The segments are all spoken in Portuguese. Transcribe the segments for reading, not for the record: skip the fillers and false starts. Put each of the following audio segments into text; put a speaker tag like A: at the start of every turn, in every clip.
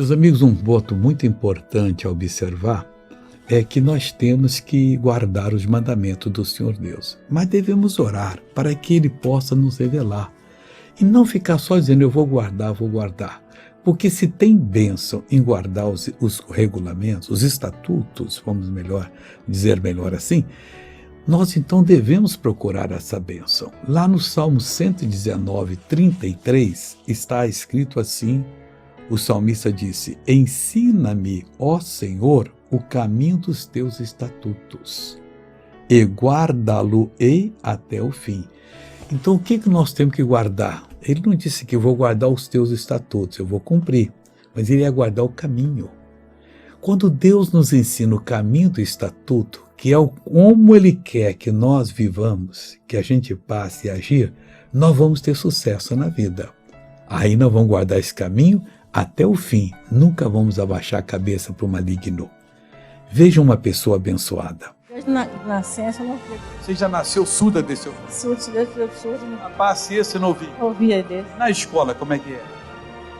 A: Meus amigos, um ponto muito importante a observar é que nós temos que guardar os mandamentos do Senhor Deus, mas devemos orar para que Ele possa nos revelar e não ficar só dizendo eu vou guardar, porque se tem bênção em guardar os regulamentos, os estatutos, vamos dizer melhor assim, nós então devemos procurar essa bênção. Lá no Salmo 119, 33, está escrito assim, o salmista disse: ensina-me, ó Senhor, o caminho dos teus estatutos, e guardá-lo-ei até o fim. Então o que nós temos que guardar? Ele não disse que eu vou guardar os teus estatutos, eu vou cumprir, mas ele ia guardar o caminho. Quando Deus nos ensina o caminho do estatuto, que é como Ele quer que nós vivamos, que a gente passe a agir, nós vamos ter sucesso na vida. Aí nós vamos guardar esse caminho até o fim, nunca vamos abaixar a cabeça para o maligno. Veja uma pessoa abençoada.
B: Desde nascença eu não vi.
C: Você já nasceu surda desse ouvido?
B: Surdo.
C: Na bacia você não ouvia?
B: Ouvia desse.
C: Na escola, como é que é?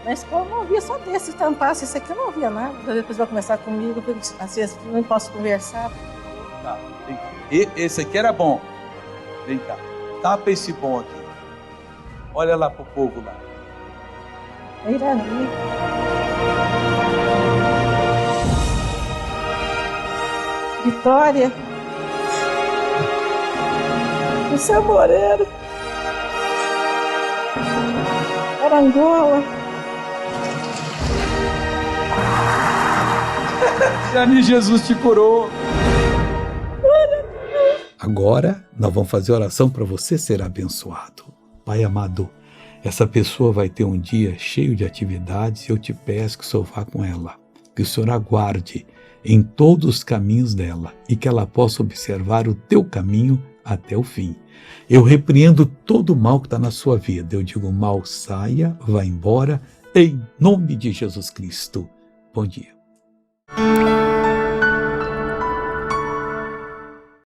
B: Na escola eu não ouvia só desse, tampasse, isso aqui eu não ouvia nada. Depois vai conversar comigo, às vezes eu não posso conversar.
C: Tá, vem cá. Esse aqui era bom. Vem cá. Tapa esse bom aqui. Olha lá pro povo lá.
B: É Irani. Vitória. O Céu Moreira. Arangola.
C: E Jesus te curou.
A: Agora nós vamos fazer oração para você ser abençoado. Pai amado, essa pessoa vai ter um dia cheio de atividades e eu te peço que o Senhor vá com ela, que o Senhor aguarde em todos os caminhos dela e que ela possa observar o teu caminho até o fim. Eu repreendo todo o mal que está na sua vida. Eu digo, mal saia, vá embora, em nome de Jesus Cristo. Bom dia.